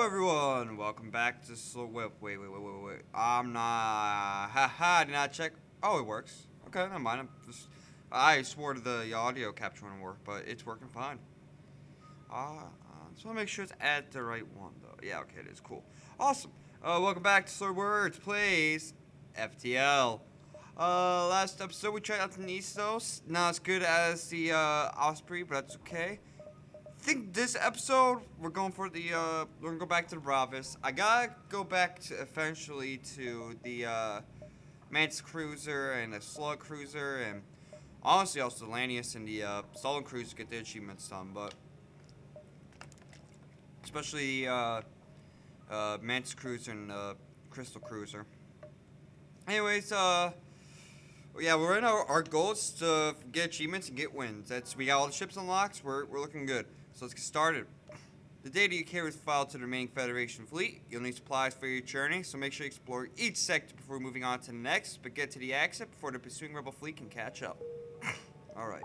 Hello everyone, welcome back to wait. I'm not, haha, did not check. Oh, it works. Okay, never mind. I swore to the audio capture wouldn't work, but it's working fine. Just want to make sure it's at the right one though. Yeah, okay, it is. Cool. Awesome. Welcome back to SLuredWOrds plays FTL. Last episode we tried out the Nistos. Not as good as the Osprey, but that's okay. I think this episode we're going for the we're gonna go back to the Bravis. I gotta go back to eventually to the Mantis Cruiser and the Slug Cruiser, and honestly also the Lanius and the Stolen Cruiser to get the achievements done, but especially Mantis Cruiser and Crystal Cruiser. Anyways, yeah, we're in our goal is to get achievements and get wins. We got all the ships unlocked. We're looking good. So let's get started. The data you carry is filed to the remaining Federation fleet. You'll need supplies for your journey, so make sure you explore each sector before moving on to the next, but get to the exit before the pursuing rebel fleet can catch up. Alright.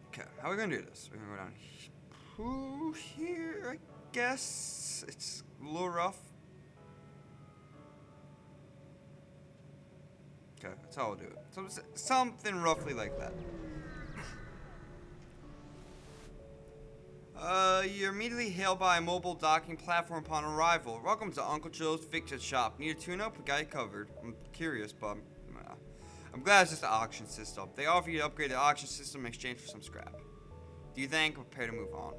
Okay, how are we gonna do this? We're gonna go down here, I guess. It's a little rough. Okay, that's how we'll do it. Something roughly like that. You're immediately hailed by a mobile docking platform upon arrival. Welcome to Uncle Joe's Fix-It Shop. Need a tune-up? We got you covered. I'm curious, but I'm glad it's just an auction system. They offer you to upgrade the auction system in exchange for some scrap. Do you think? Prepare to move on.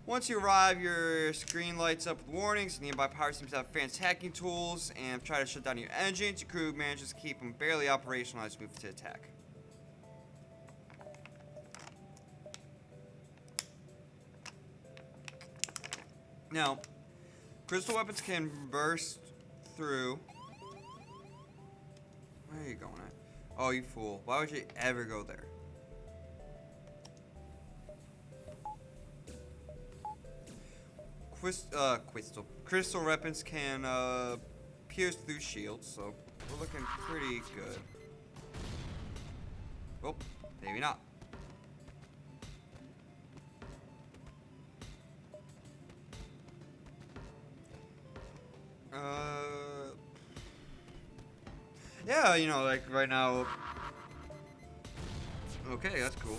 Once you arrive, your screen lights up with warnings. Nearby pirates seem to have advanced hacking tools and try to shut down your engines. Your crew manages to keep them barely operational as you move to attack. Now, crystal weapons can burst through. Where are you going at? Oh, you fool. Why would you ever go there? Crystal weapons can pierce through shields, so we're looking pretty good. Oh, maybe not. Yeah, you know, like right now. Okay, that's cool.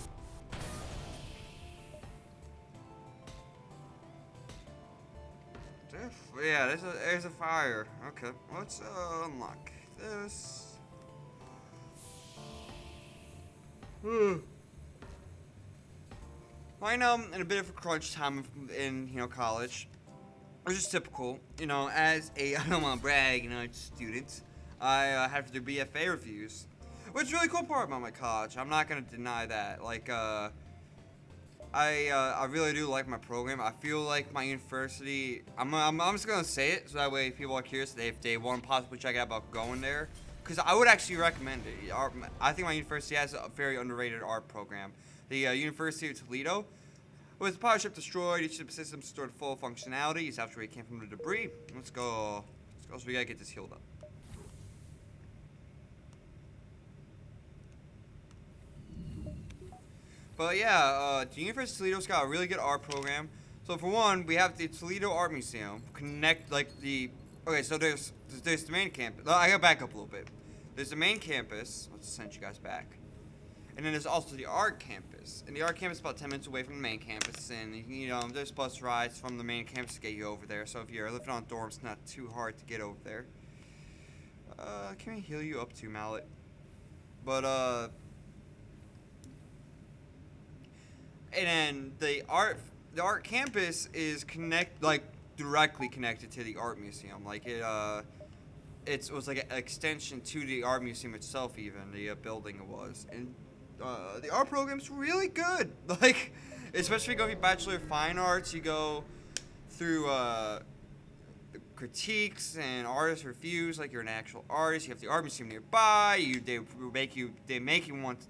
Yeah, there's a fire. Okay, let's unlock this. Right now, I'm in a bit of a crunch time in college, which is typical. You know, as a I don't want to brag, student, I have to do BFA reviews, which is a really cool part about my college. I'm not gonna deny that. Like, I really do like my program. I feel like my university. I'm just gonna say it so that way people are curious if they want to possibly check out about going there. Because I would actually recommend it. I think my university has a very underrated art program. The University of Toledo. With the power ship destroyed, each ship system restored full functionality. It's after we came from the debris. Let's go. So we gotta get this healed up. But yeah, the University of Toledo's got a really good art program. So for one, we have the Toledo Art Museum. Okay, so there's the main campus. I gotta back up a little bit. There's the main campus. Let's send you guys back. And then there's also the art campus. And the art campus is about 10 minutes away from the main campus. And, there's bus rides from the main campus to get you over there. So if you're living on dorms, it's not too hard to get over there. Can we heal you up too, Mallet? But, and then the art campus is directly connected to the art museum. Like it was like an extension to the art museum itself. Even the building it was, and the art program's really good. Like, especially if you go through Bachelor of Fine Arts, you go through critiques and artist reviews like you're an actual artist. You have the art museum nearby. They make you want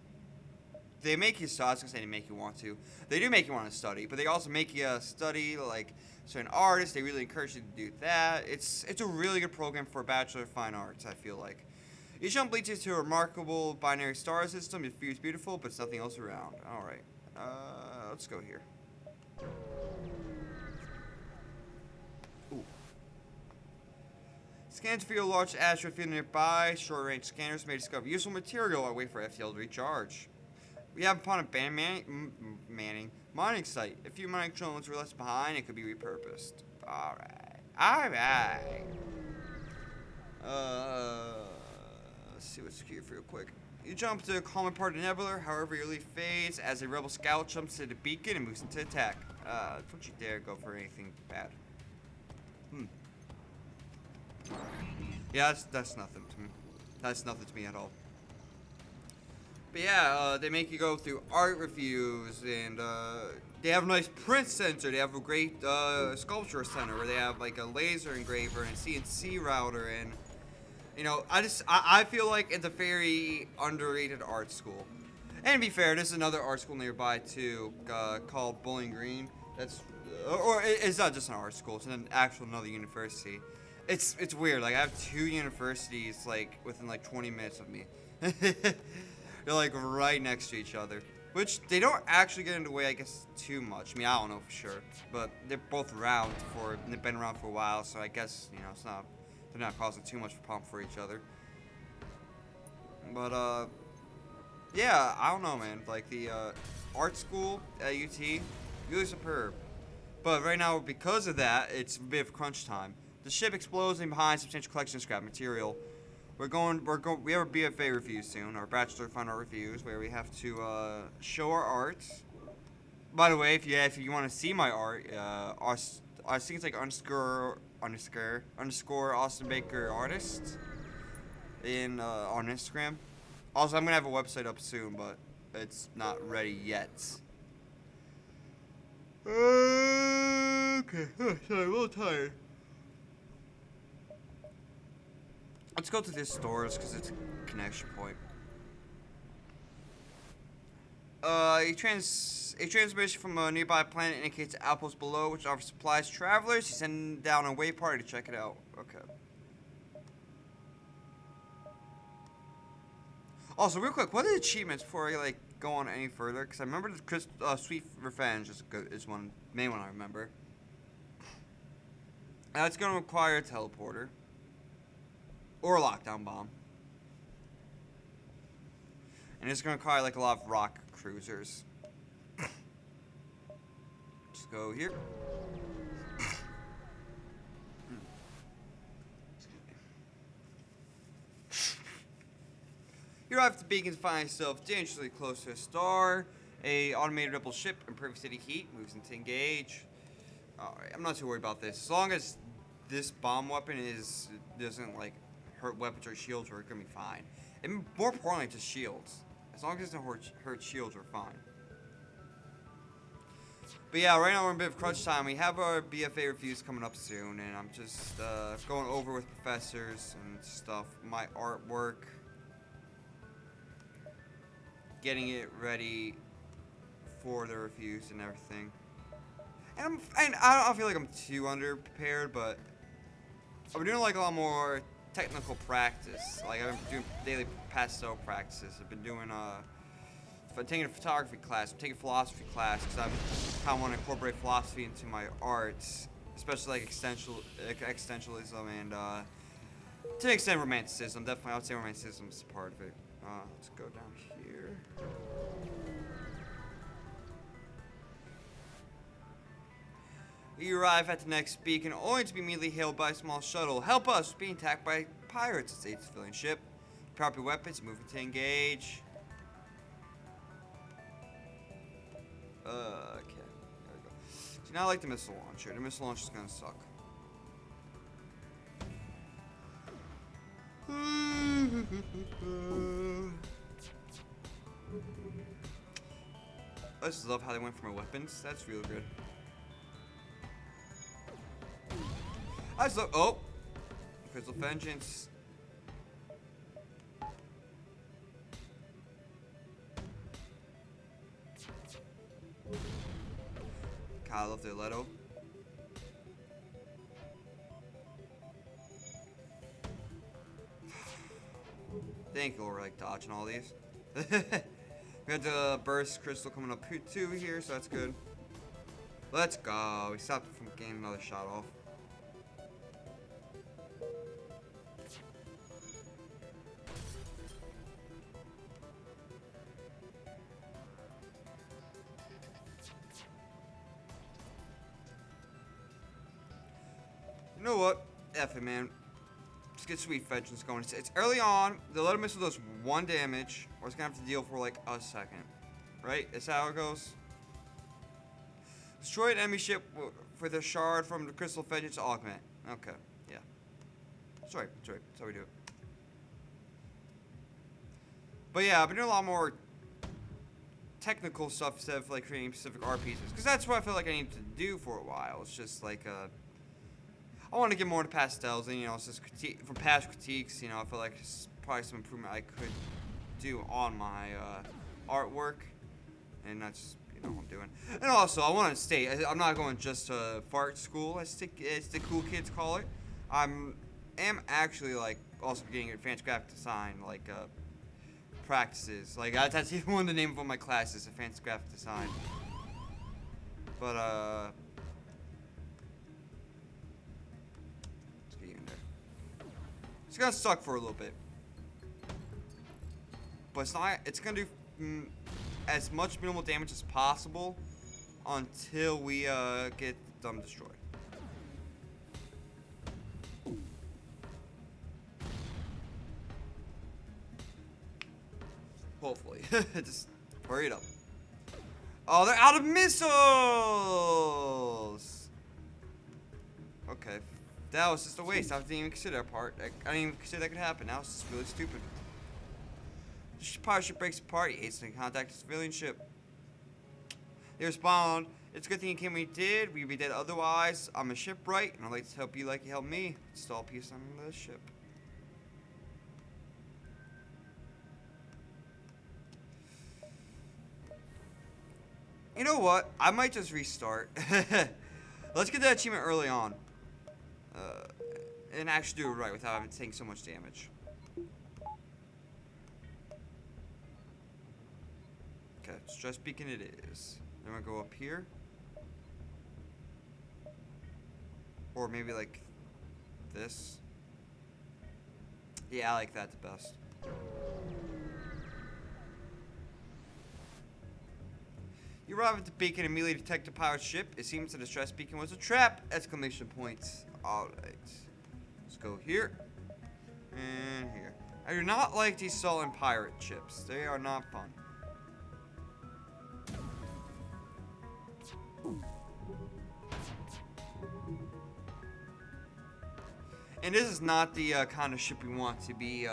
they make you study. I was gonna say they make you want to. They do make you want to study, but they also make you study like certain artists. They really encourage you to do that. It's a really good program for a Bachelor of Fine Arts, I feel like. Each jump leads you to a remarkable binary star system. It feels beautiful, but it's nothing else around. Alright. Let's go here. Ooh. Scans for your large asteroid field nearby. Short-range scanners may discover useful material while wait for FTL to recharge. We have upon a mining site. A few mining drones were left behind. It could be repurposed. Alright. Let's see what's here real quick. You jump to a common part of the nebula, however your leaf fades as a rebel scout jumps to the beacon and moves into attack. Don't you dare go for anything bad. Yeah, that's nothing to me. That's nothing to me at all. But yeah, they make you go through art reviews, and they have a nice print center. They have a great sculpture center where they have like a laser engraver and a CNC router, and you know, I feel like it's a very underrated art school. And to be fair, there's another art school nearby too, called Bowling Green. That's or it's not just an art school; it's an actual another university. It's weird. Like I have two universities like within like 20 minutes of me. They're like right next to each other, which they don't actually get in the way, I guess, too much. I mean, I don't know for sure, but they're both around they've been around for a while, so I guess, you know, they're not causing too much problem for each other. But yeah, I don't know, man. Like the art school at UT, really superb. But right now, because of that, it's a bit of crunch time. The ship explodes in behind substantial collection of scrap material. We have a BFA review soon, our Bachelor of Fine Art reviews, where we have to show our art. By the way, if you want to see my art, I think it's like underscore Austin Baker artist on Instagram. Also, I'm gonna have a website up soon, but it's not ready yet. Okay, sorry, I'm a little tired. Let's go to this stores because it's a connection point. A transmission from a nearby planet indicates an outpost below, which offers supplies to travelers. You send down a waypoint party to check it out. Okay. Also, real quick, what are the achievements before I like go on any further? Because I remember the Sweet Revenge is one main one I remember. It's going to require a teleporter. Or a lockdown bomb. And it's going to require like a lot of rock cruisers. Just go here. You arrive at the beacon to find yourself dangerously close to a star. A automated rebel ship in perfect city heat moves into engage. Alright, I'm not too worried about this. As long as this bomb weapon doesn't like hurt weapons or shields, we're gonna be fine. And more importantly, just shields. As long as it doesn't hurt shields, we're fine. But yeah, right now we're in a bit of crunch time. We have our BFA reviews coming up soon, and I'm just going over with professors and stuff my artwork, getting it ready for the reviews and everything. And I don't feel like I'm too underprepared, but I've been doing like a lot more technical practice. Like I've been doing daily pastel practices. I've been doing I'm taking a photography class. I'm taking a philosophy class because I kind of want to incorporate philosophy into my arts, especially like existentialism and to an extent romanticism. Definitely, I would say romanticism is a part of it. Let's go down here. You arrive at the next beacon only to be immediately hailed by a small shuttle. Help us! Being attacked by pirates. It's a civilian ship. Prepare your weapons. Moving to engage. Okay. There we go. So now I like the missile launcher. The missile launcher is gonna suck. I just love how they went for my weapons. That's real good. I just love. Oh! Crystal Vengeance. I love the Leto. Thank you, like dodging all these. We had the burst crystal coming up too here, so that's good. Let's go. We stopped it from getting another shot off. You know what? F it, man. Let's get Sweet Vengeance going. It's early on. The Letter Missile does 1 damage, or it's gonna have to deal for like a second. Right? Is that how it goes? Destroy an enemy ship for the shard from the Crystal Vengeance augment. Okay, yeah. Sorry. That's how we do it. But yeah, I've been doing a lot more technical stuff instead of like creating specific art pieces, because that's what I feel like I need to do for a while. It's just like I want to get more into pastels, and you know, it's just from past critiques. You know, I feel like it's probably some improvement I could do on my artwork, and that's what I'm doing. And also, I want to state, I'm not going just to fart school, as the cool kids call it. Am actually like also getting advanced graphic design like practices. Like that's even one of the name of one of my classes, advanced graphic design. But it's gonna suck for a little bit, but it's not. It's gonna do as much minimal damage as possible until we get them destroyed. Hopefully, just hurry it up. Oh, they're out of missiles. Okay. That was just a waste. I didn't even consider that part. I didn't even consider that could happen. That was just really stupid. The pirate ship breaks apart. He hastens to contact the civilian ship. They respond, "It's a good thing you came when you did. We'd be dead otherwise. I'm a shipwright, and I'd like to help you like you helped me. Install peace on the ship." You know what? I might just restart. Let's get that achievement early on. And actually do it right without having to take so much damage. Okay, stress beacon it is. Then we'll go up here. Or maybe like this. Yeah, I like that the best. You arrive at the beacon and immediately detect a pirate ship. It seems that the stress beacon was a trap! Exclamation points. Alright. Let's go here. And here. I do not like these sullen pirate ships. They are not fun. And this is not the kind of ship we want to be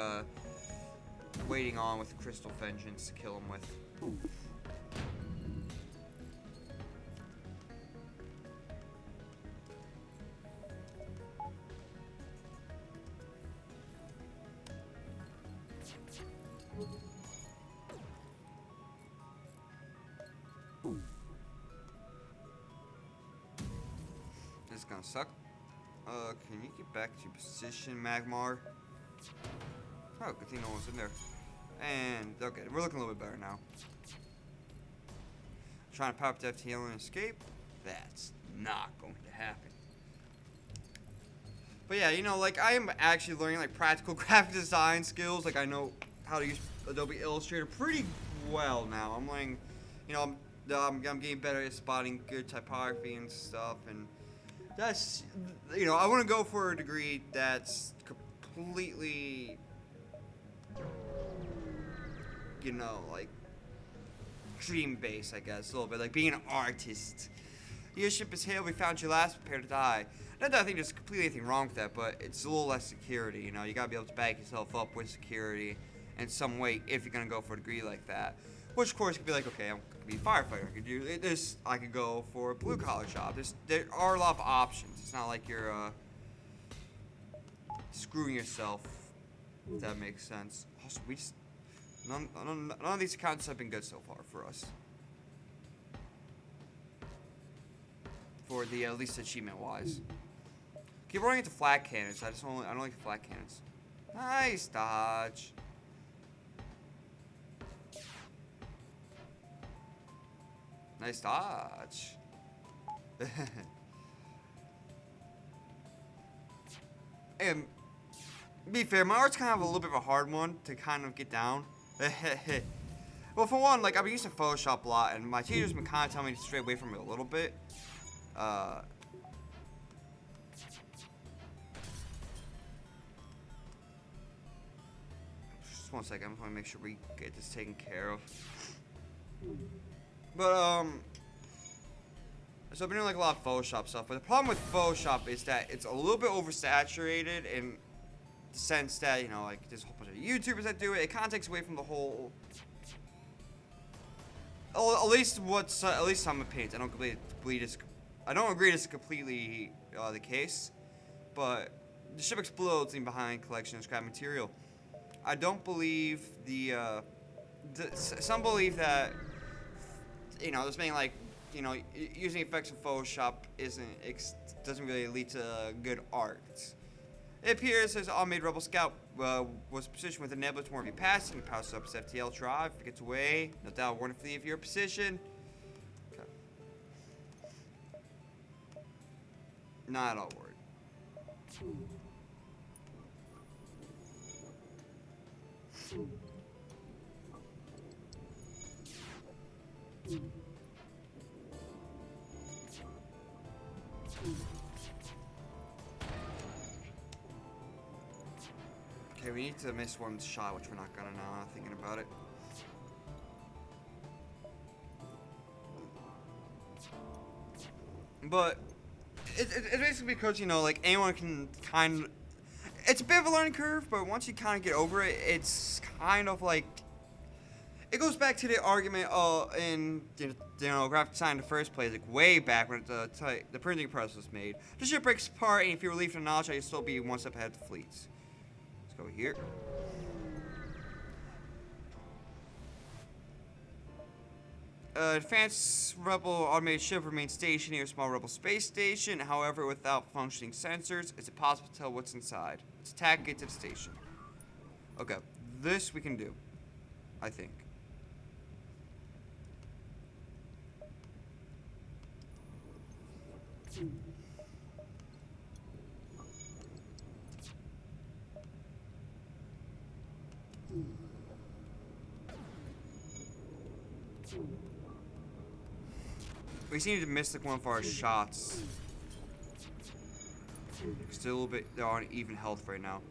waiting on with Crystal Vengeance to kill him with. This is gonna suck. Can you get back to your position, Magmar? Oh, good thing no one's in there. And, okay, we're looking a little bit better now. Trying to power up the FTL and escape? That's not going to happen. But yeah, you know, like, I am actually learning, like, practical graphic design skills. Like, I know how to use Adobe Illustrator pretty well now. I'm learning, you know, I'm getting better at spotting good typography and stuff, and that's, you know, I want to go for a degree that's completely, you know, like, dream-based, I guess, a little bit, like being an artist. Your ship is hailed, we found you last, prepare to die. Not that I think there's completely anything wrong with that, but it's a little less security, you know, you gotta be able to back yourself up with security in some way if you're gonna go for a degree like that. Which, of course, could be like, okay, I'm gonna be a firefighter. I could do this. I could go for a blue-collar job. There are a lot of options. It's not like you're screwing yourself, if that makes sense. Also, none of these accounts have been good so far for us. for the at least achievement wise. Keep running into flat cannons. I don't like the flat cannons. Nice dodge. Nice dodge. And be fair, my art's kind of a little bit of a hard one to kind of get down. Well, for one, like, I've been using Photoshop a lot, and my teacher's been kind of telling me to stray away from it a little bit. Just 1 second, I just want to make sure we get this taken care of. But, so I've been doing, like, a lot of Photoshop stuff, but the problem with Photoshop is that it's a little bit oversaturated in the sense that, you know, like, there's a whole bunch of YouTubers that do it. It kind of takes away from the whole... Oh, at least some opinions. I don't agree this is completely the case, but the ship explodes in behind collection of scrap material. I don't believe some believe that, you know, this being like, you know, using effects in Photoshop doesn't really lead to good art. It appears as automated Rebel Scout was positioned with a nebula to warn you passing. You power up his FTL drive. If it gets away, no doubt warn if leave your position. Okay. Not at all worried. Okay, we need to miss one shot, which we're not gonna now, thinking about it. But it's basically because, you know, like, anyone can kind of... It's a bit of a learning curve, but once you kind of get over it, it's kind of like... It goes back to the argument in, you know, graphic design in the first place, like way back when the printing press was made. The ship breaks apart, and if you were leaving the knowledge, you'd still be one step ahead of the fleets. Let's go here. Advanced Rebel automated ship remains stationed near a small Rebel space station. However, without functioning sensors, it's impossible to tell what's inside. Let's attack, get to the station. Okay, this we can do, I think. We seem to miss like one of our shots. Still a little bit, they're on even health right now.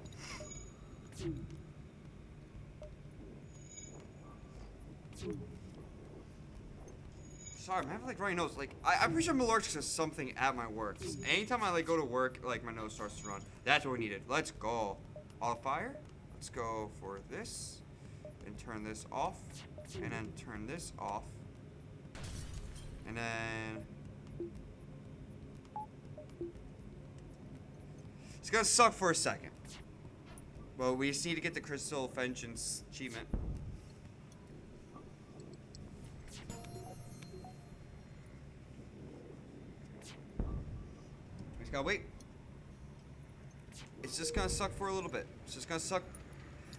Sorry, I'm having like runny nose. Like I'm pretty sure I'm allergic to something at my work. Anytime I like go to work, like my nose starts to run. That's what we needed. Let's go. Auto fire. Let's go for this, and turn this off, and then turn this off. And then it's gonna suck for a second. Well, we just need to get the Crystal Vengeance achievement. We just gotta wait. It's just gonna suck for a little bit. It's just gonna suck.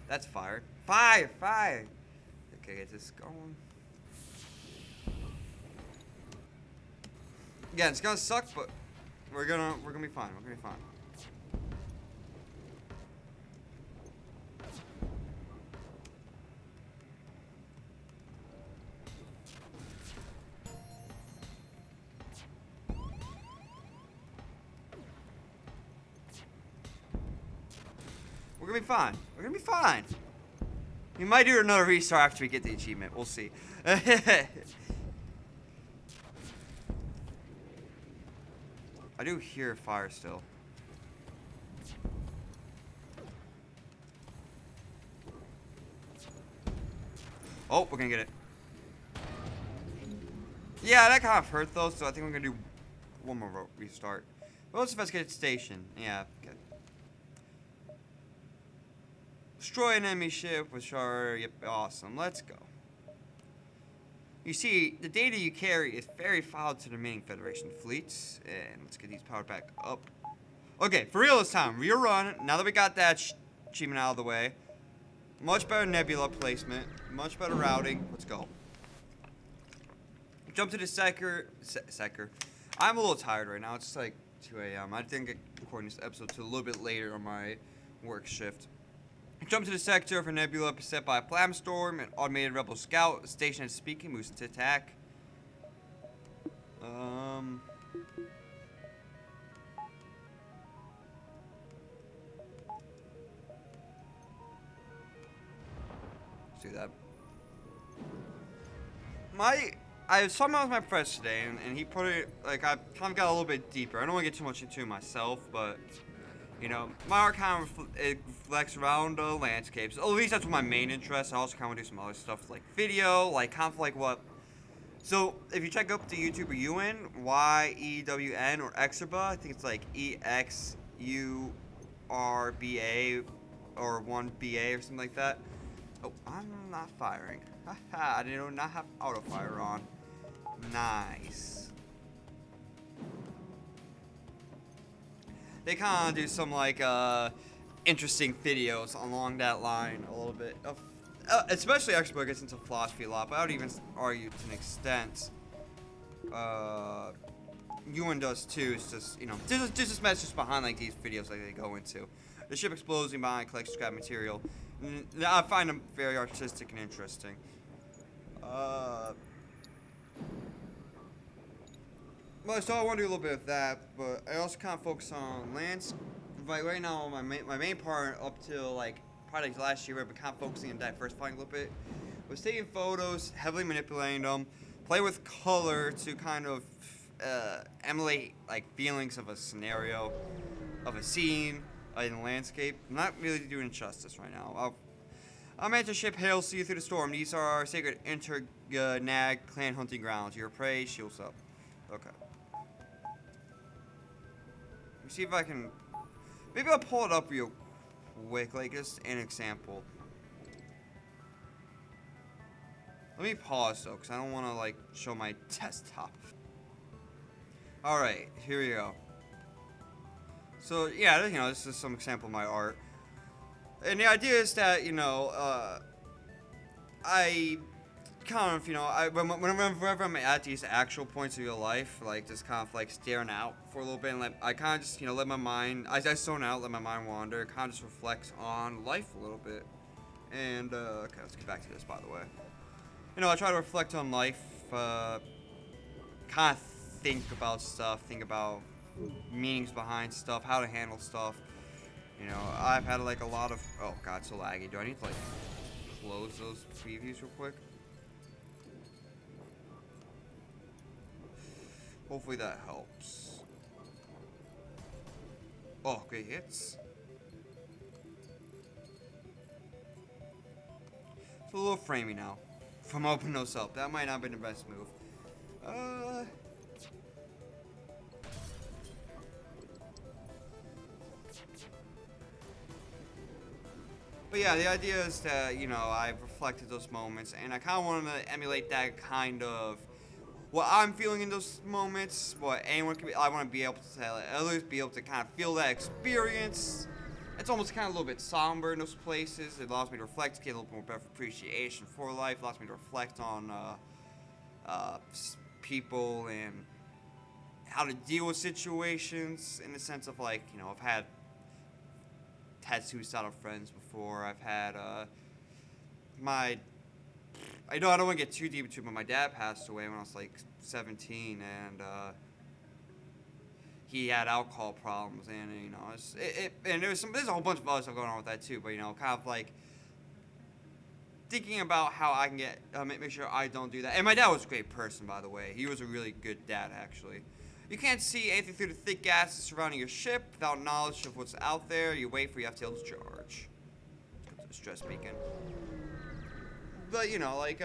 That's fire. Fire! Okay, get this going. Yeah, it's gonna suck, but we're gonna be fine. We're gonna be fine. We're gonna be fine. We're gonna be fine. We might do another restart after we get the achievement. We'll see. I do hear fire still. Oh, we're gonna get it. Yeah, that kind of hurt though, so I think we're gonna do one more restart. Well, let's investigate the station. Yeah, good. Destroy an enemy ship with char. Yep, awesome. Let's go. You see, the data you carry is very filed to the remaining Federation fleets. And let's get these powered back up. Okay, for real this time. Real run. Now that we got that achievement out of the way. Much better nebula placement. Much better routing. Let's go. Jump to the sector. I'm a little tired right now. It's like 2 a.m. I didn't get recording this episode till a little bit later on my work shift. Jump to the sector of a nebula beset by a flam storm. An automated rebel scout stationed as speaking moves to attack. Let's do that. I was talking with my friend today, and he put it, like, I kind of got a little bit deeper. I don't want to get too much into it myself, but, you know, my art kind of reflects around landscapes. At least that's my main interest. I also kind of do some other stuff, like video, like, kind of like what. So, if you check up the YouTuber Ewan, Y-E-W-N, or Exurba, I think it's like E-X-U-R-B-A, or 1-B-A, or something like that. Oh, I'm not firing. Haha, I did not have auto fire on. Nice. They kind of do some like interesting videos along that line a little bit. Especially Expo gets into philosophy a lot, but I would even argue to an extent. Ewan does too. It's just, you know, there's just messages behind like these videos like they go into. The ship explodes behind collects scrap material. I find them very artistic and interesting. Well, so I want to do a little bit of that, but I also kind of focus on lands. Like right now, my main part up till like probably like last year, I've been kind of focusing on diversifying a little bit. Was taking photos, heavily manipulating them, play with color to kind of emulate like feelings of a scenario, of a scene in the landscape. I'm not really doing it justice right now. Our mantis ship hails to you through the storm. These are our sacred Inter-Nag clan hunting grounds. Your prey shields up. Okay. Let me see if I can. Maybe I'll pull it up real quick, like just an example. Let me pause though, because I don't want to like show my desktop. All right, here we go. So yeah, you know, this is some example of my art. And the idea is that, you know, I kind of, you know, whenever I'm at these actual points of your life, like just kind of like staring out for a little bit, and I kind of just, you know, let my mind, I zone out, let my mind wander, kind of just reflect on life a little bit. And, okay, let's get back to this, by the way. You know, I try to reflect on life, kind of think about stuff, think about meanings behind stuff, how to handle stuff. You know, I've had like a lot of, oh god, it's so laggy. Do I need to like close those previews real quick? Hopefully that helps. Oh, great hits. It's a little framey now. From opening those up. That might not have been the best move. But yeah, the idea is that, you know, I've reflected those moments, and I kind of want to emulate that kind of what I'm feeling in those moments, what anyone can be. I want to be able to tell others, be able to kind of feel that experience. It's almost kind of a little bit somber in those places. It allows me to reflect, get a little more better appreciation for life. It allows me to reflect on people and how to deal with situations in the sense of like, you know, I've had suicidal friends before. I've had I know I don't want to get too deep into it, but my dad passed away when I was like 17, and he had alcohol problems, and you know, and there's a whole bunch of other stuff going on with that too. But you know, kind of like thinking about how I can get make sure I don't do that. And my dad was a great person, by the way. He was a really good dad, actually. You can't see anything through the thick gases surrounding your ship without knowledge of what's out there. You wait for your FTL to charge. Let's go to the stress beacon. But, you know, like,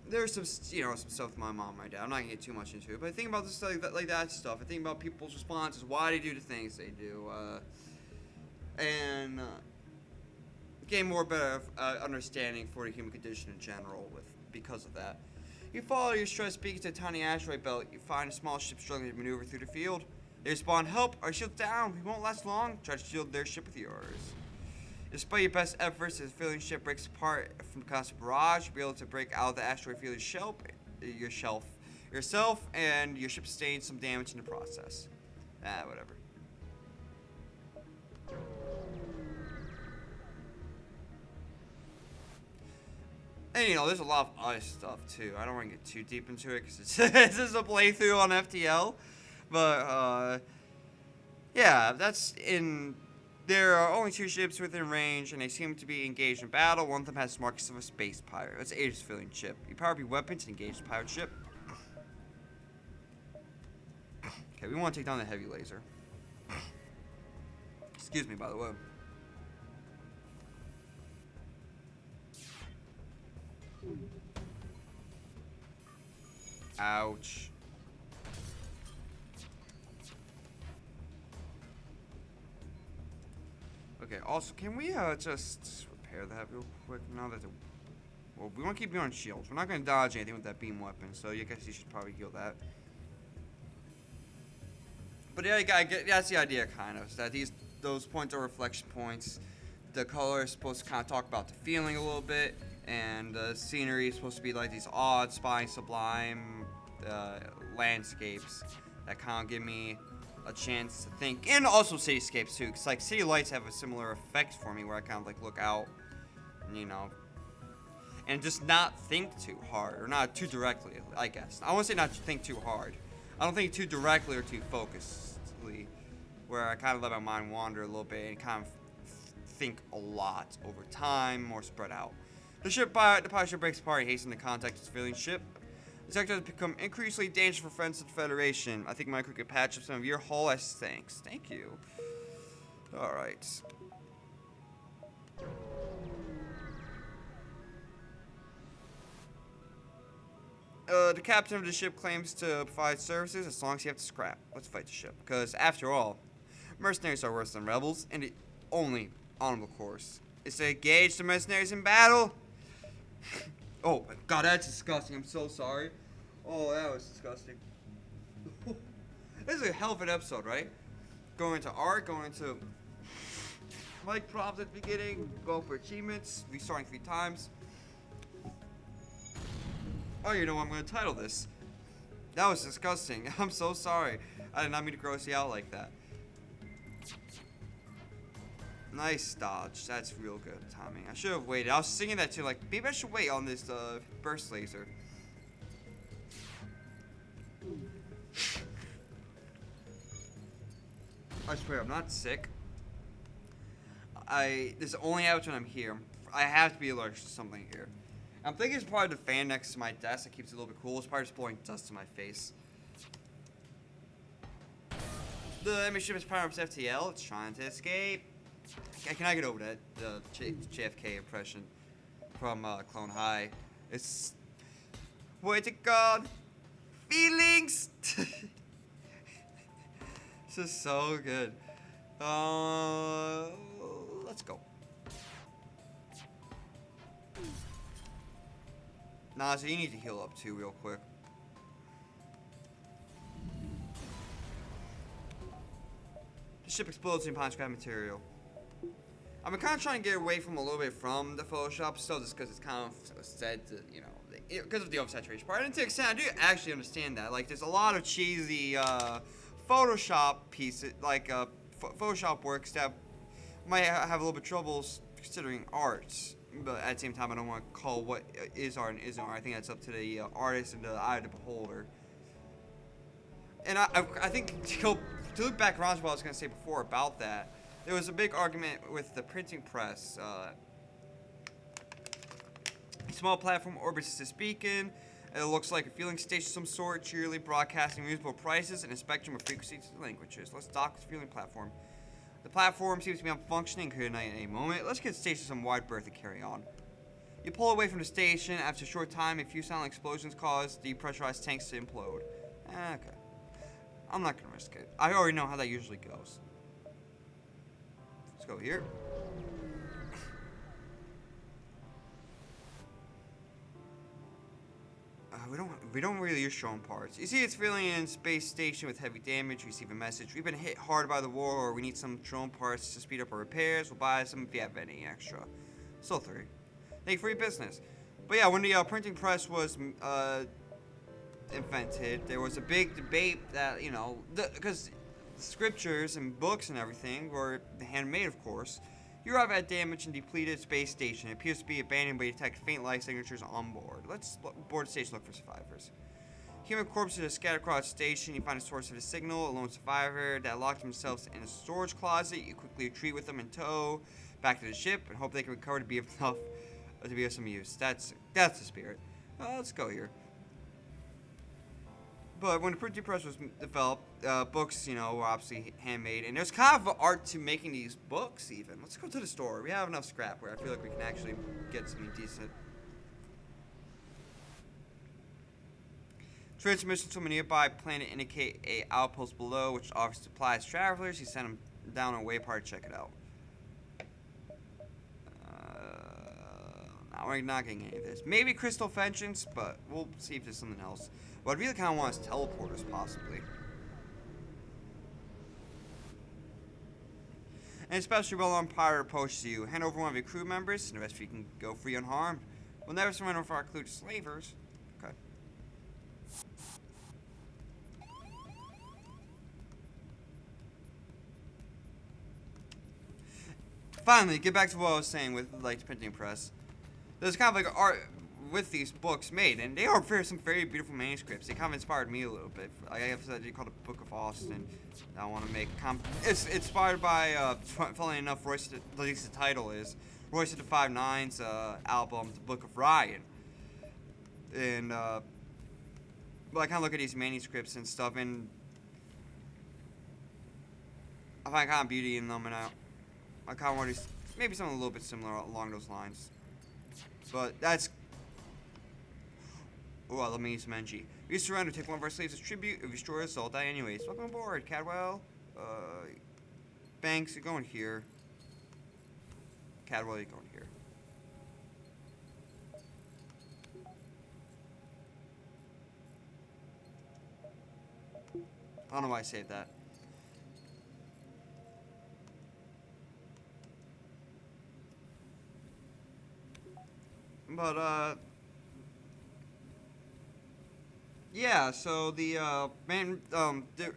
there's some, you know, some stuff with my mom and my dad. I'm not going to get too much into it. But I think about this, like that stuff. I think about people's responses, why they do the things they do. Gain more better understanding for the human condition in general with because of that. You follow your stress beacon to a tiny asteroid belt. You find a small ship struggling to maneuver through the field. They respond, "Help! Our ship's down. We won't last long." Try to shield their ship with yours. Despite your best efforts, as the failing ship breaks apart from constant barrage, you'll be able to break out of the asteroid field yourself, and your ship sustains some damage in the process. Whatever. And, you know, there's a lot of other stuff, too. I don't want to get too deep into it, because this is a playthrough on FTL. But, yeah, that's in... There are only 2 ships within range, and they seem to be engaged in battle. One of them has marks of a space pirate. That's Aegis filling ship. You power up your weapons and engage the pirate ship. Okay, we want to take down the heavy laser. Excuse me, by the way. Ouch. Okay, also, can we just repair that real quick? Now that well, we want to keep you on shields. We're not going to dodge anything with that beam weapon, so I guess you should probably heal that. But yeah, that's the idea, kind of. Is that those points are reflection points. The color is supposed to kind of talk about the feeling a little bit, and the scenery is supposed to be like these odd, spine, sublime landscapes that kind of give me a chance to think, and also cityscapes too, because like city lights have a similar effect for me, where I kind of like look out, and, you know, and just not think too hard, or not too directly, I guess. I won't say not think too hard. I don't think too directly or too focusedly, where I kind of let my mind wander a little bit and kind of think a lot over time, more spread out. The pirate ship breaks apart and hastens to contact its civilian ship. The sector has become increasingly dangerous for friends of the Federation. I think Micro could patch up some of your hull as thanks. Thank you. Alright. The captain of the ship claims to provide services as long as you have to scrap. Let's fight the ship. Because, after all, mercenaries are worse than rebels, and the only honorable course is to engage the mercenaries in battle. Oh, my God, that's disgusting. I'm so sorry. Oh, that was disgusting. This is a hell of an episode, right? Going into art, going into mic props at the beginning, going for achievements, restarting 3 times. Oh, you know what I'm going to title this. That was disgusting. I'm so sorry. I did not mean to gross you out like that. Nice dodge. That's real good timing. I should have waited. I was singing that too, like, maybe I should wait on this burst laser. I swear, I'm not sick. This only happens when I'm here. I have to be allergic to something here. I'm thinking it's probably the fan next to my desk that keeps it a little bit cool. It's probably just blowing dust in my face. The enemy ship is powered up to FTL. It's trying to escape. Can I get over that? The JFK impression from Clone High. It's... Way to God. Feelings! This is so good. Let's go. Nah, so you need to heal up too real quick. The ship explodes in upon scrap material. I've been kind of trying to get away from a little bit from the Photoshop still, just because it's kind of said to, you know, because of the oversaturation part. And to an extent, I do actually understand that. Like, there's a lot of cheesy Photoshop pieces, like Photoshop works that might have a little bit of trouble considering art. But at the same time, I don't want to call what is art and isn't art. I think that's up to the artist and the eye of the beholder. And I think to look back around to what I was going to say before about that, there was a big argument with the printing press. A small platform orbits this beacon. It looks like a fueling station of some sort, cheerily broadcasting musical prices and a spectrum of frequencies and languages. Let's dock this fueling platform. The platform seems to be unfunctioning, could ignite at any moment. Let's get the station some wide berth and carry on. You pull away from the station. After a short time, a few silent explosions cause depressurized tanks to implode. Okay. I'm not going to risk it. I already know how that usually goes. Let's go here. we don't really use drone parts. You see, it's civilian space station with heavy damage. Receive a message. We've been hit hard by the war, or we need some drone parts to speed up our repairs. We'll buy some if you have any extra. Still 3. Thank you for your business. But yeah, when the printing press was invented, there was a big debate that because scriptures and books and everything were handmade, of course. Europe had damaged and depleted space station. It appears to be abandoned, but you detect faint light signatures on board. Let's board the station, look for survivors. Human corpses are scattered across the station. You find a source of the signal, a lone survivor that locked themselves in a storage closet. You quickly retreat with them in tow back to the ship and hope they can recover to be enough to be of some use. That's the spirit. Let's go here. But when the printing press was developed, books, were obviously handmade. And there's kind of an art to making these books, even. Let's go to the store. We have enough scrap where I feel like we can actually get something decent. Transmission to a nearby planet indicate a outpost below, which offers supplies to travelers. You send them down a waypoint to check it out. We're not getting any of this. Maybe crystal vengeance, but we'll see if there's something else. What I really kind of want is teleporters, possibly. And especially well-armed pirate approaches you. Hand over one of your crew members, and the rest of you can go free unharmed. We'll never surrender for our crew to slavers. Okay. Finally, get back to what I was saying with the printing press. There's kind of like art with these books made, and they are some very beautiful manuscripts. They kind of inspired me a little bit. I have said you called it Book of Austin. I want to make. It's inspired by, funnily enough, Royce. At least the title is Royce the 5'9's album, The Book of Ryan. And but I kind of look at these manuscripts and stuff, and I find kind of beauty in them, and I kind of want to maybe something a little bit similar along those lines. But that's. Oh, let me use some NG. We surrender, take one of our slaves as tribute. If you destroy us, I'll die anyways. Welcome aboard, Cadwell. Banks, you're going here. Cadwell, you're going here. I don't know why I saved that. But, yeah, so the, and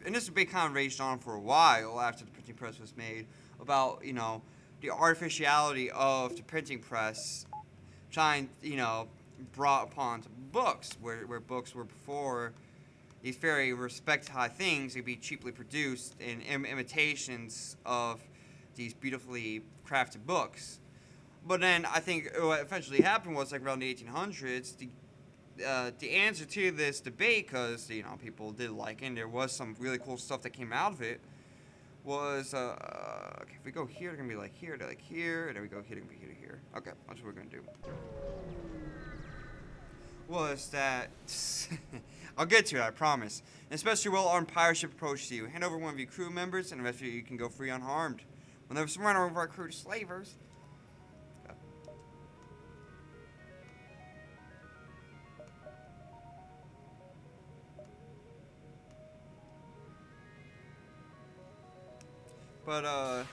this debate kind of raged on for a while after the printing press was made about, the artificiality of the printing press trying, brought upon to books, where books were before these very respected high things could be cheaply produced in imitations of these beautifully crafted books. But then I think what eventually happened was around the 1800s, the answer to this debate, because people did like it, and there was some really cool stuff that came out of it, was okay, if we go here, they're gonna be like here to like here, and then we go here, they're gonna be here to here. Okay, that's what we're gonna do. Was that I'll get to it, I promise. An especially well-armed pirate ship approaches you. Hand over one of your crew members, and the rest of you can go free unharmed. We'll never surrender over our crew to slavers. But,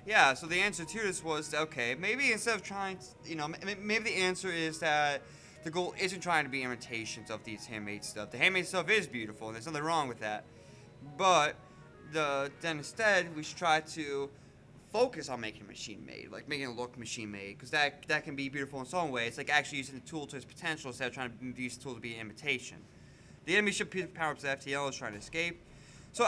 yeah, so the answer to this was, okay, maybe instead of trying to, maybe the answer is that the goal isn't trying to be imitations of these handmade stuff. The handmade stuff is beautiful, and there's nothing wrong with that. But, then instead, we should try to focus on making machine-made, like making it look machine-made, because that can be beautiful in its own way. It's like actually using the tool to its potential instead of trying to use the tool to be an imitation. The enemy ship power up to FTL is trying to escape. So,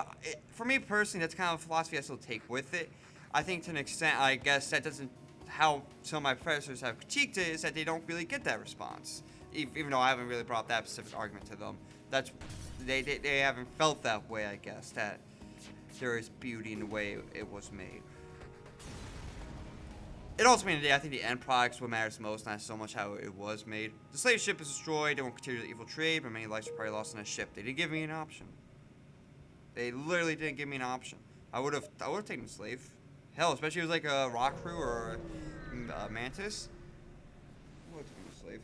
for me personally, that's kind of a philosophy I still take with it. I think to an extent, I guess that doesn't, how some of my professors have critiqued it, is that they don't really get that response. Even though I haven't really brought that specific argument to them. They haven't felt that way, I guess, that there is beauty in the way it was made. It also means I think the end product is what matters most, not so much how it was made. The slave ship is destroyed, they won't continue the evil trade, but many lives are probably lost on that ship. They didn't give me an option. They literally didn't give me an option. I would have taken a slave. Hell, especially if it was like a rock crew or Mantis. What's being a slave?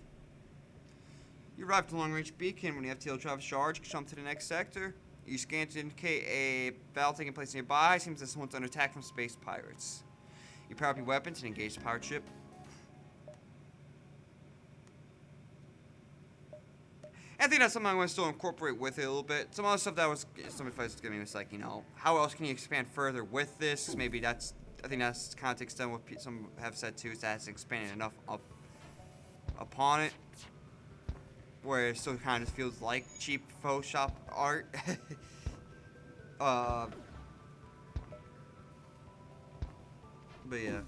You arrived at the long-range beacon. When the FTL drives charge, jump to the next sector. You scan to indicate a battle taking place nearby. Seems that someone's under attack from space pirates. You power up your weapons and engage the pirate ship. I think that's something I want to still incorporate with it a little bit. Some other stuff that was some advice giving was like, you know, how else can you expand further with this? Maybe that's, I think that's kind of to extend what some have said too, is that it's expanded enough upon it, where it still kind of feels like cheap Photoshop art. But yeah.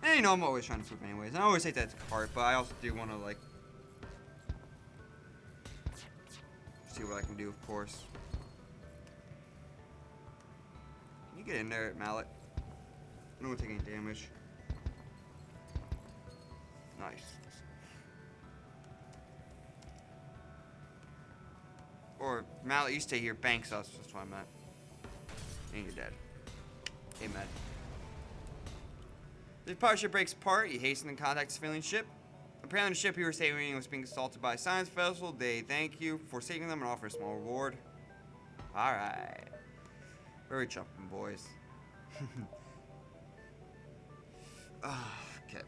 And you know, I'm always trying to improve anyways. And I always take that to heart, but I also do want to like see what I can do, of course. Can you get in there, Mallet? I don't want to take any damage. Nice. Or, Mallet, you stay here, banks us. That's what I meant. And you're dead. Amen. The pirate ship breaks apart. You hasten and contact the civilian ship. Apparently the ship you were saving was being assaulted by a science vessel. They thank you for saving them and offer a small reward. Alright. Very jumping, boys. Okay.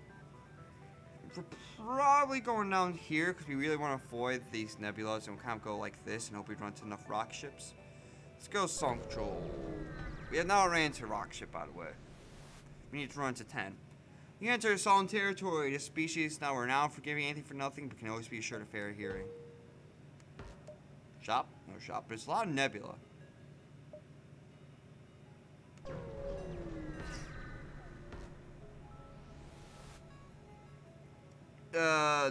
We're probably going down here because we really want to avoid these nebulas, and we'll kind of go like this and hope we run into enough rock ships. Let's go Song Control. We have now ran into a rock ship, by the way. We need to run to 10. You enter Solemn territory. This species now renowned for giving anything for nothing, but can always be assured of fair hearing. Shop? No shop, but it's a lot of nebula.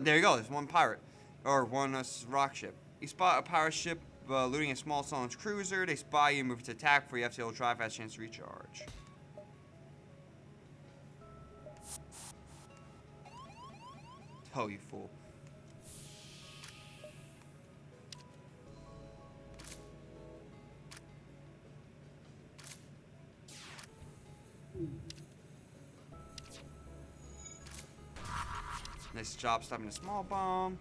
There you go. There's one pirate. Or one rock ship. You spot a pirate ship looting a small Solemn's cruiser. They spy you and move to attack before you have to drive has a chance to recharge. Oh, you fool. Nice job stopping a small bomb.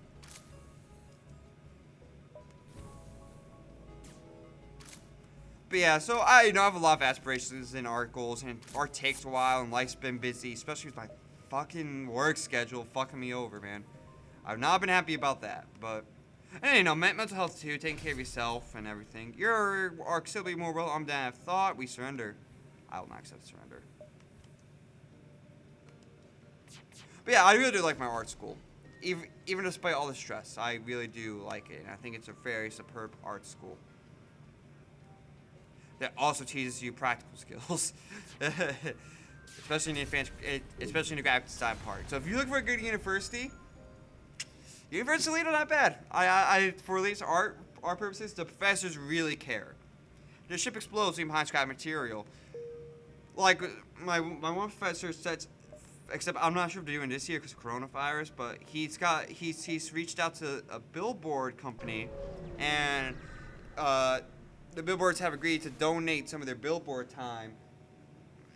But yeah, so I have a lot of aspirations and art goals, and art takes a while, and life's been busy, especially with my fucking work schedule fucking me over, man. I've not been happy about that, but and you know, mental health too, taking care of yourself and everything. Your arc still be more well-armed than I've thought. We surrender. I will not accept surrender. But yeah, I really do like my art school. Even despite all the stress, I really do like it, and I think it's a very superb art school that also teaches you practical skills, especially in the graphic design part. So if you're looking for a good university, University Toledo not bad. I for at least art purposes, the professors really care. The ship explodes behind scrap material. Like my one professor said. Except I'm not sure if they're doing this year because of coronavirus, but he's reached out to a billboard company, and the billboards have agreed to donate some of their billboard time,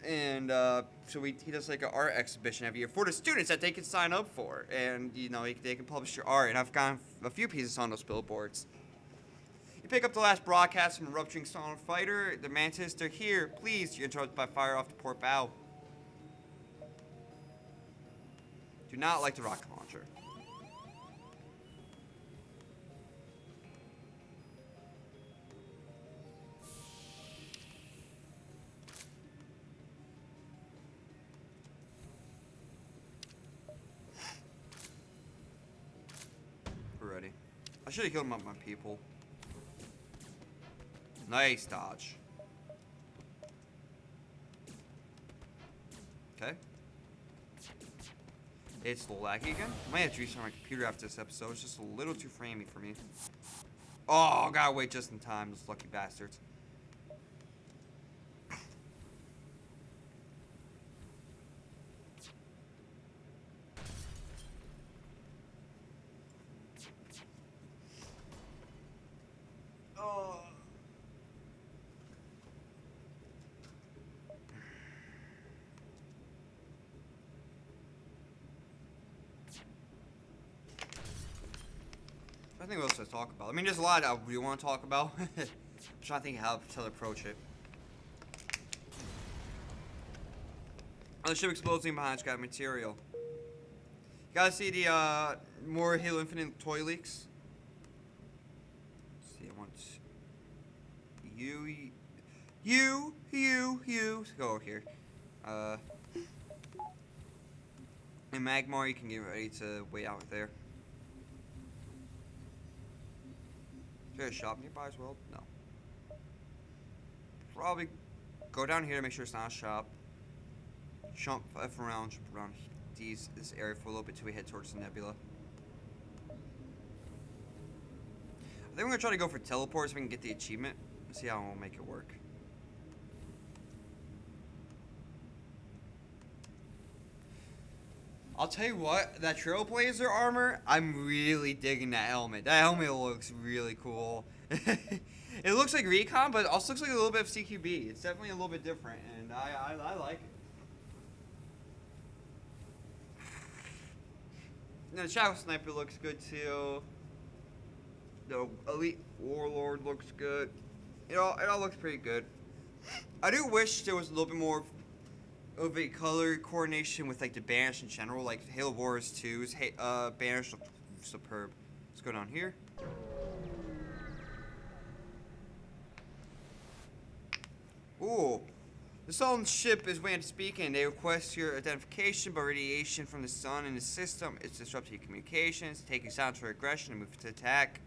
and so he does like an art exhibition every year for the students that they can sign up for, and you know they can publish your art, and I've gotten a few pieces on those billboards. You pick up the last broadcast from a rupturing Solemn fighter. The Mantis, they're here. Please, you're interrupted by fire off the port bow. Do not like the rocket launcher. We're ready. I should have killed my people. Nice dodge. Okay. It's laggy again. I might have to restart my computer after this episode. It's just a little too framey for me. Oh, gotta wait just in time, those lucky bastards. Oh. I think what else to talk about. I mean, there's a lot I really want to talk about. I'm trying to think how to approach it. Oh, the ship exploding behind scrap material. You guys see the more Halo Infinite toy leaks? Let's see, I want you. Go over here. In Magmar, you can get ready to wait out there. Is there a shop nearby as well? No. Probably go down here to make sure it's not a shop. Jump around this area for a little bit till we head towards the nebula. I think we're gonna try to go for teleport so we can get the achievement. Let's see how we'll make it work. I'll tell you what, that Trailblazer armor, I'm really digging that helmet. That helmet looks really cool. It looks like Recon, but it also looks like a little bit of CQB. It's definitely a little bit different, and I like it. And the Shadow Sniper looks good too. The Elite Warlord looks good. It all looks pretty good. I do wish there was a little bit more of a color coordination with like the Banish in general, like Halo Wars 2's Banish looked superb. Let's go down here. Ooh. The Sultan's ship is waiting to speak, and they request your identification, but radiation from the sun in the system is disrupting your communications, taking sound for aggression and move to attack.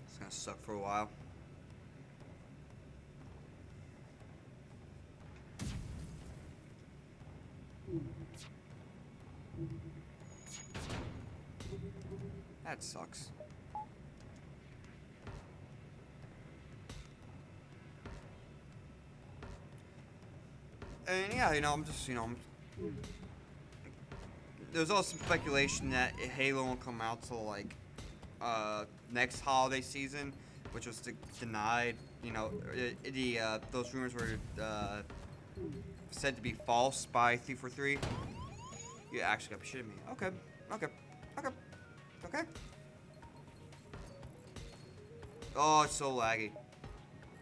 It's gonna suck for a while. That sucks. And yeah, I'm just, there's also some speculation that Halo won't come out till like next holiday season, which was denied. Those rumors were said to be false by 343. You actually got to be shitting me. Okay. Oh, it's so laggy.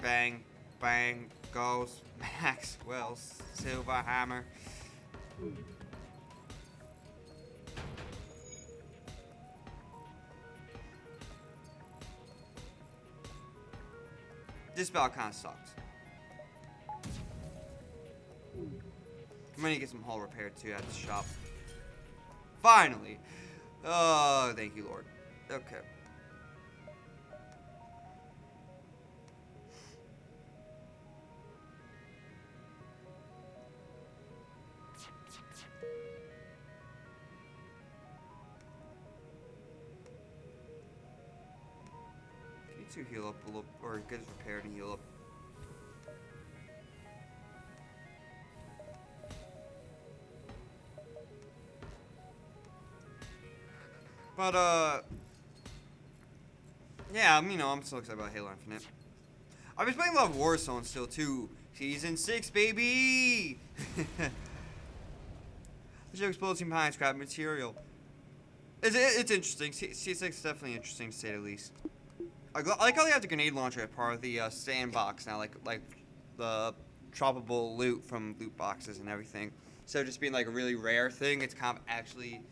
Bang, bang, goes Maxwell's silver hammer. This battle kind of sucked. I'm gonna get some hull repaired too at the shop. Finally! Oh, thank you, Lord. Okay. Can you two heal up a little, or get this repaired and heal up? But, yeah, I'm so excited about Halo Infinite. I've been playing a lot of Warzone still, too. Season 6, baby! The ship exploding behind scrap material. It's interesting. C6 is definitely interesting, to say the least. I like how they have the grenade launcher as part of the sandbox now, like the droppable loot from loot boxes and everything. Instead of just being like a really rare thing, it's kind of actually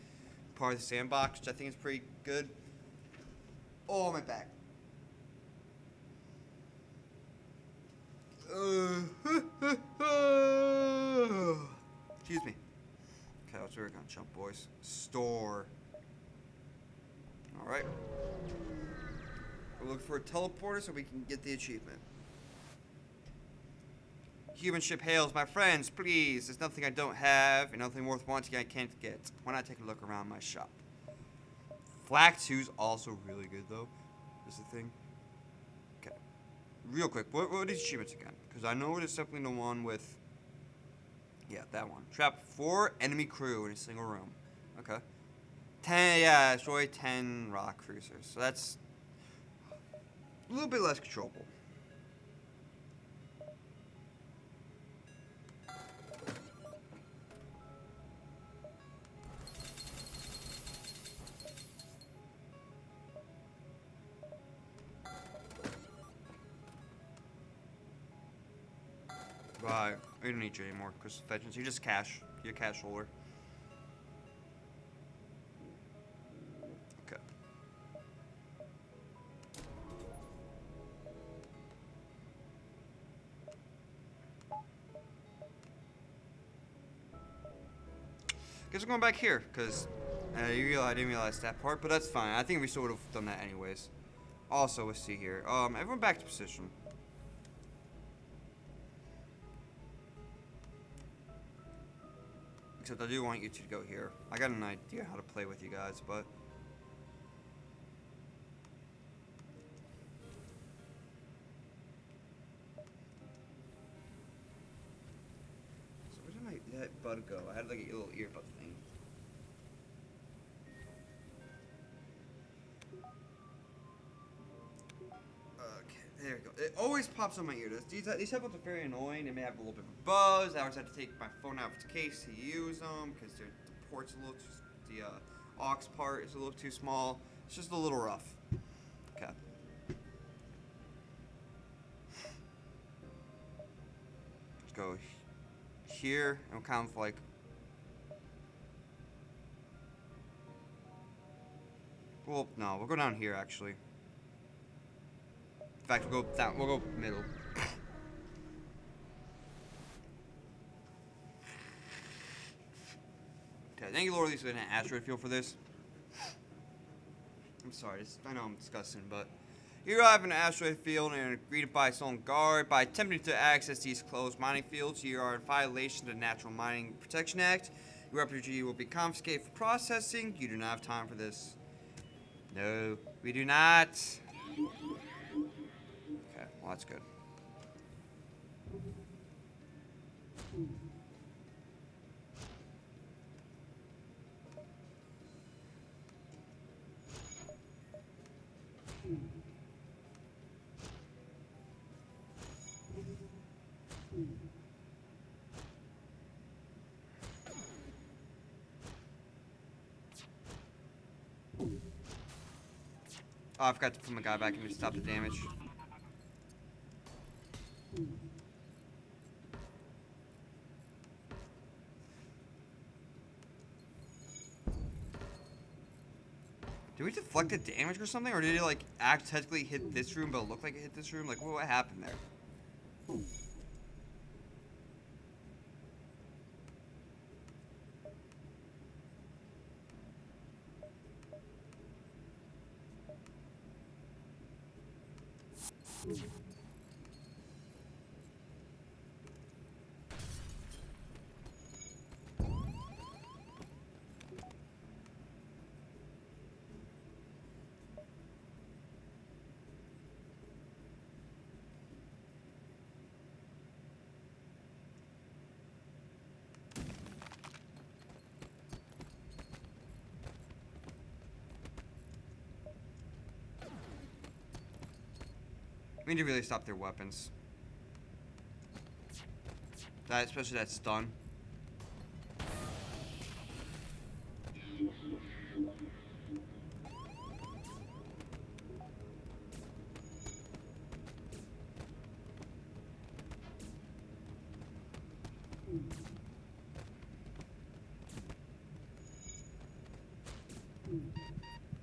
part of the sandbox, which I think is pretty good. Oh, my back. Excuse me. Okay, that's where we're gonna jump, boys. Store. Alright. We're looking for a teleporter so we can get the achievement. Human ship hails, my friends, please. There's nothing I don't have and nothing worth wanting I can't get. Why not take a look around my shop? Flak 2's also really good, though. Is the thing. Okay. Real quick, what are these achievements again? Because I know it's definitely the one with... Yeah, that one. Trap 4 enemy crew in a single room. Okay. 10, yeah, destroy 10 rock cruisers. So that's a little bit less controllable. Alright, we don't need you anymore, Crystal Fetchings. You're just cash. You're a cash holder. Okay. Guess we're going back here, because I didn't realize that part, but that's fine. I think we still would have done that anyways. Also, let's see here. Everyone back to position. Except I do want you two to go here. I got an idea how to play with you guys, but... So where did that bud go? I had like a little earbud thing. There we go. It always pops on my ear. These headphones are very annoying. They may have a little bit of a buzz. I always have to take my phone out of the case to use them because the port's a little too, the aux part is a little too small. It's just a little rough. Okay. Let's go here and kind of like. Well, no, we'll go down here actually. In fact, we'll go down. We'll go middle. Okay, thank you, Lord. At least we didn't asteroid field for this. I'm sorry. I know I'm disgusting, but you arrive in an asteroid field and are greeted by a stolen guard. By attempting to access these closed mining fields, you are in violation of the Natural Mining Protection Act. Your refugee will be confiscated for processing. You do not have time for this. No, we do not. Okay, well, that's good. Oh, I forgot to put my guy back in to stop the damage. Did we deflect the damage or something? Or did it, like, accidentally hit this room, but it looked like it hit this room? Like, what happened there? We need to really stop their weapons. Especially that stun.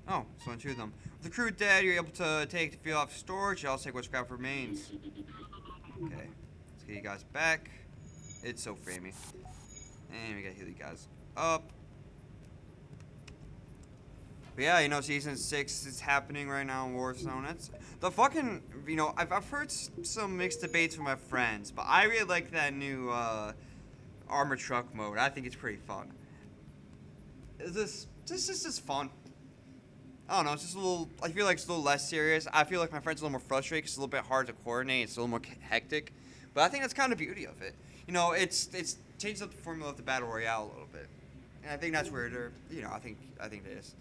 Oh, so only two of them. With the crew dead, you're able to take the field off storage. You also take what scrap remains. Okay, let's get you guys back. It's so framey. And we gotta heal you guys up. But yeah, you know, Season 6 is happening right now in Warzone. That's the fucking, you know, I've heard some mixed debates from my friends, but I really like that new armor truck mode. I think it's pretty fun. This is just fun. I don't know, it's just a little, I feel like it's a little less serious. I feel like my friends are a little more frustrated because it's a little bit hard to coordinate. It's a little more hectic. But I think that's kind of the beauty of it. You know, it's changed up the formula of the Battle Royale a little bit. And I think that's where they're, you know, I think it is.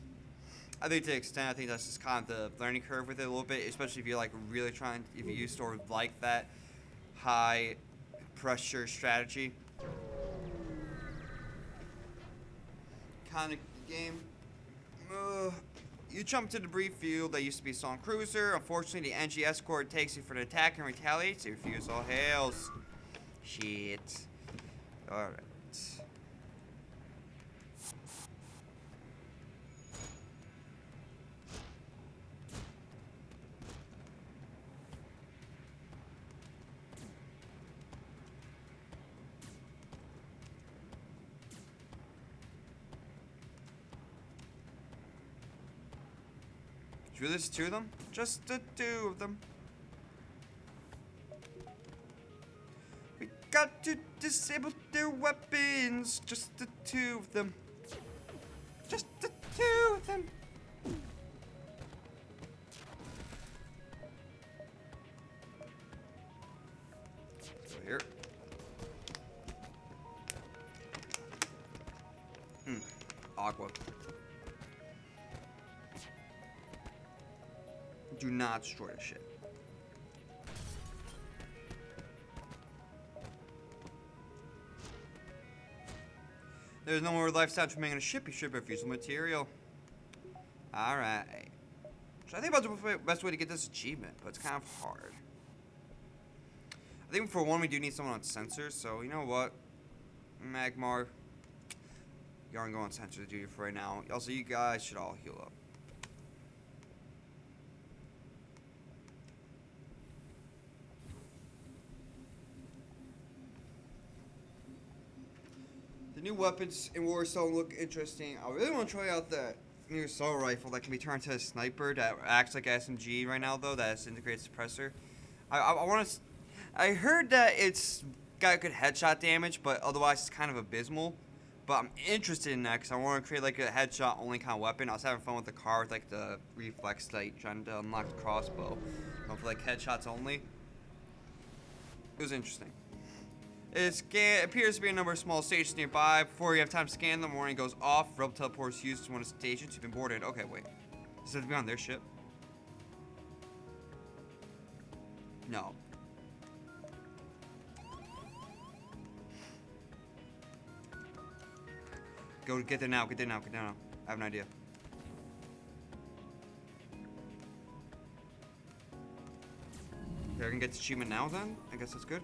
I think to an extent, I think that's just kind of the learning curve with it a little bit, especially if you're like really trying, if you used to like that high pressure strategy kind of game. You jump to the debris field that used to be a Song Cruiser. Unfortunately, the NG escort takes you for an attack and retaliates. You refuse all hails. Shit. Alright. Really, just two of them? Just the two of them. We got to disable their weapons. Just the two of them. Just the two of them. So here. Aqua. Do not destroy the ship. There's no more lifestyle to making a ship. You should refuse material. Alright. So I think about the best way to get this achievement, but it's kind of hard. I think for one, we do need someone on sensors, so you know what? Magmar, you aren't going on sensors duty for right now. Also, you guys should all heal up. The new weapons in Warzone look interesting. I really want to try out the new assault rifle that can be turned to a sniper that acts like SMG right now, though. That has integrated suppressor. I want to. I heard that it's got good headshot damage, but otherwise it's kind of abysmal. But I'm interested in that because I want to create like a headshot only kind of weapon. I was having fun with the car with like the reflex sight, trying to unlock the crossbow. Going for like headshots only. It was interesting. It appears to be a number of small stations nearby. Before you have time to scan them, warning goes off. Rebel teleports used to one of the stations. You've been boarded. Okay, wait. Does it have to be on their ship? No. Go get there now. Get there now. Get there now. I have an idea. Okay, I can get the achievement now then? I guess that's good.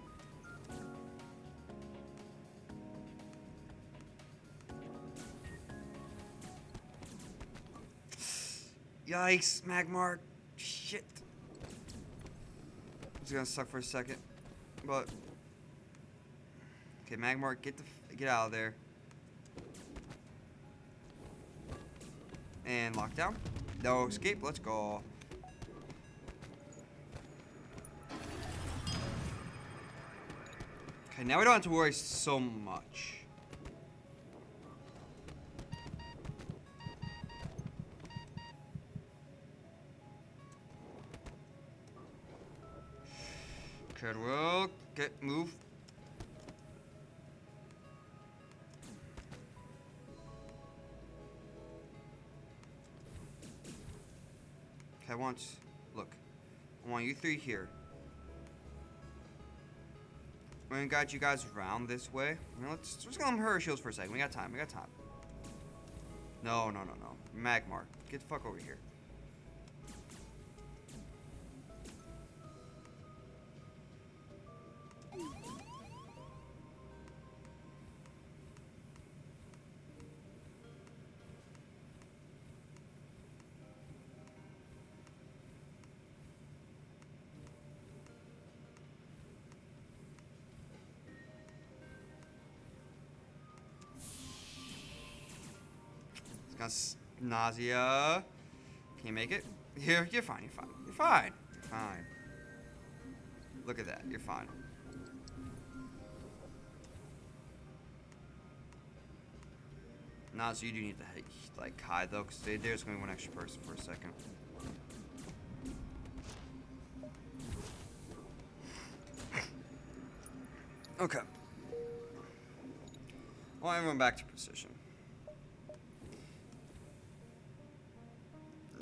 Yikes, Magmar. Shit. It's gonna suck for a second. But okay, Magmar, get out of there. And lockdown. No escape, let's go. Okay, now we don't have to worry so much. Okay, we'll move. Okay, I want you three here. I'm gonna guide you guys around this way. Let's just go on her shields for a second. We got time. No. Magmar, get the fuck over here. Nausea. Can you make it? You're fine. You're fine. Look at that. You're fine. So you do need to like hide though, because there's gonna be one extra person for a second. Okay. Well, everyone back to precision.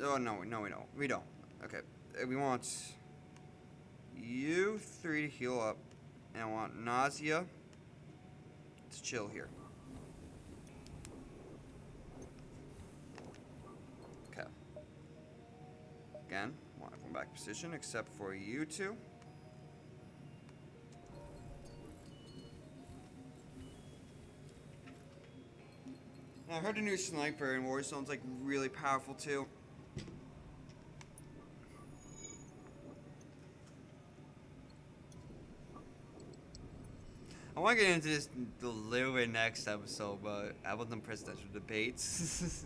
Oh, no, we don't. Okay, we want you three to heal up, and I want Nausea to chill here. Okay. Again, want everyone back to position except for you two. I heard the new sniper in Warzone's like really powerful too. I want to get into this a little bit next episode, but I wasn't presidential debates.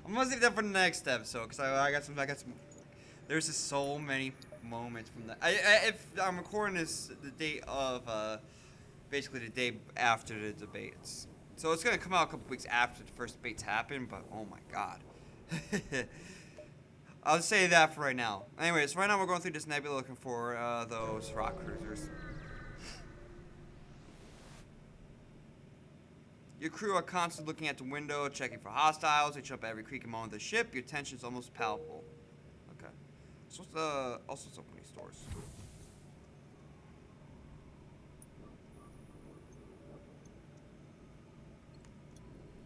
I'm gonna save that for the next episode because I got some. There's just so many moments from that. If I'm recording this the day of, basically the day after the debates, so it's gonna come out a couple weeks after the first debates happen. But oh my god, I'll say that for right now. Anyways, right now we're going through this nebula looking for those rock cruisers. Your crew are constantly looking at the window, checking for hostiles. They jump at every creak and moan of the ship. Your tension is almost palpable. Okay. So also open these doors.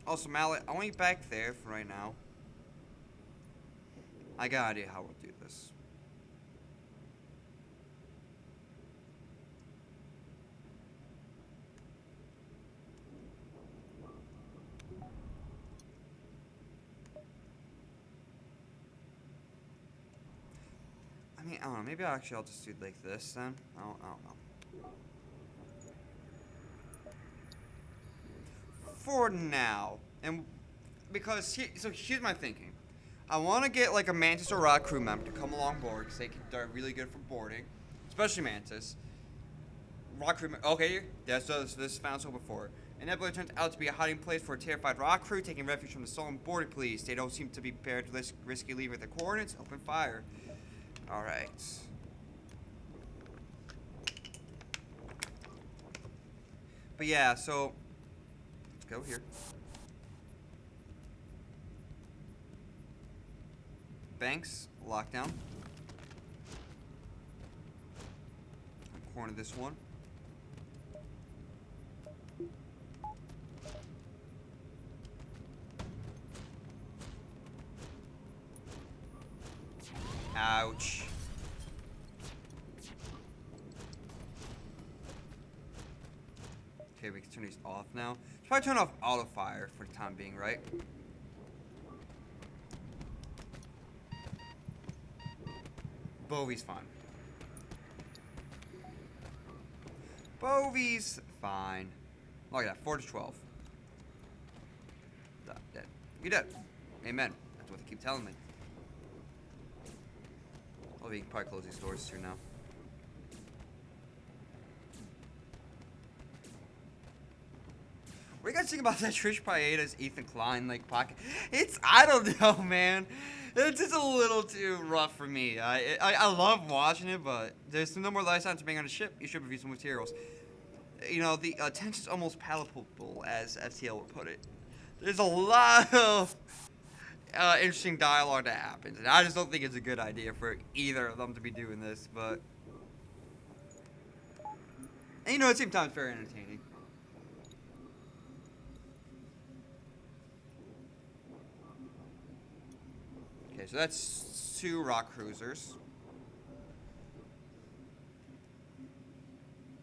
Also, Mallet, I want you back there for right now. I got an idea how we'll do this. I mean, I don't know. Maybe I'll just do like this then. I don't know. For now, and because here's my thinking. I want to get like a Mantis or Rock crew member to come along board because they're really good for boarding, especially Mantis. Rock crew. Okay, this found so before. And Nebula turns out to be a hiding place for a terrified rock crew taking refuge from the stolen boarding police. They don't seem to be prepared to risky leave with their coordinates. Open fire. All right. But yeah, so let's go here. Banks, lockdown. Corner this one. Ouch. Okay, we can turn these off now. Should probably turn off auto fire for the time being, right? Bovie's fine. Bovie's fine. Look at that, 4 to 12. Dead. You dead. Amen. That's what they keep telling me. Well, we can probably close these doors too now. What do you guys think about that Trish Payeta's Ethan Klein like pocket? I don't know, man. It's just a little too rough for me. I love watching it, but there's no more life signs being on a ship. You should review some materials. You know, the tension's almost palpable, as FTL would put it. There's a lot of interesting dialogue that happens, and I just don't think it's a good idea for either of them to be doing this, but... And, you know, at the same time, it's very entertaining. Okay, so that's 2 rock cruisers.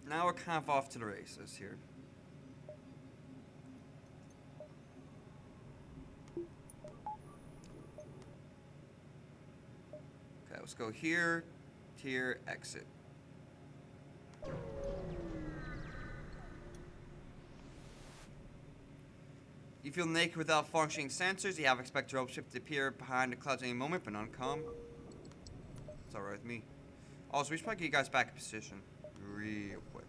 Now we're kind of off to the races here. Okay, let's go here, tier, exit. You feel naked without functioning sensors. You have expect your rope ship to appear behind the clouds at any moment, but none come. It's alright with me. Also, we should probably get you guys back in position real quick.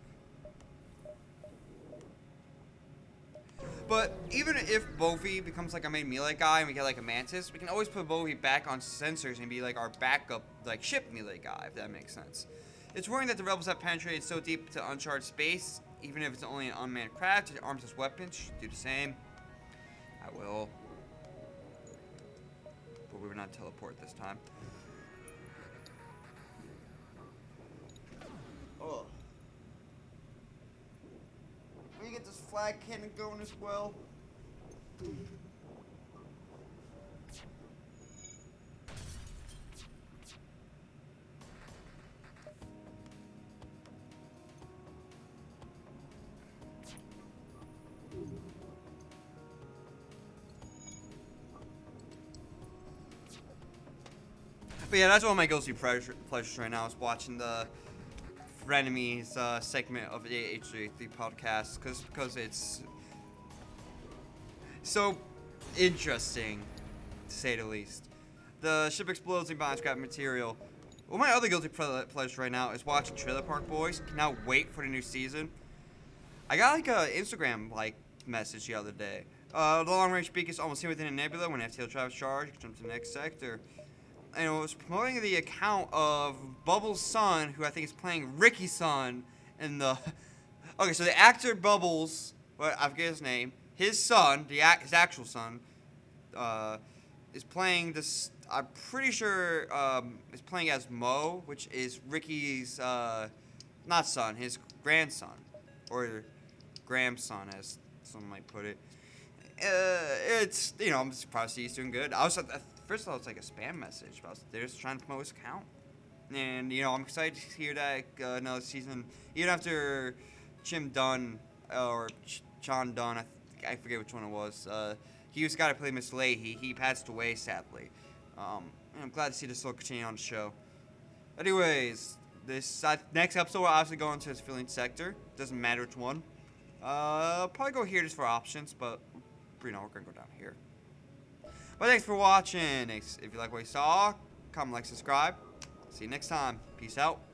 But even if Bovie becomes like a main melee guy and we get like a Mantis, we can always put Bovie back on sensors and be like our backup like ship melee guy, if that makes sense. It's worrying that the rebels have penetrated so deep to uncharted space, even if it's only an unmanned craft. It arms as weapons, should do the same. I will. But we will not teleport this time. Oh. We get this flag cannon going as well. But yeah, that's one of my guilty pleasures right now is watching the Frenemies segment of the H3 podcast because it's so interesting, to say the least. The ship explodes and buying scrap material. Well, my other guilty pleasure right now is watching Trailer Park Boys. Cannot wait for the new season. I got like a Instagram message the other day. The long range beacon is almost here within a nebula. When FTL travels charge, jump to the next sector. And it was promoting the account of Bubbles' son, who I think is playing Ricky's son in the. Okay, so the actor Bubbles, I forget his name. His son, his actual son, is playing this. I'm pretty sure is playing as Mo, which is Ricky's not son, his grandson, or grandson, as someone might put it. It's I'm surprised he's doing good. I was at first I thought it was like a spam message, but they're just trying to promote his account, and I'm excited to hear that another season, even after Jim Dunn or John Dunn, I forget which one it was. He was the guy to play Miss Leahy. He passed away sadly. And I'm glad to see this still continue on the show. Anyways, this next episode we'll obviously go into his civilian sector. Doesn't matter which one. Probably go here just for options, but we're gonna go down here. But thanks for watching. If you like what you saw, comment, like, subscribe. See you next time. Peace out.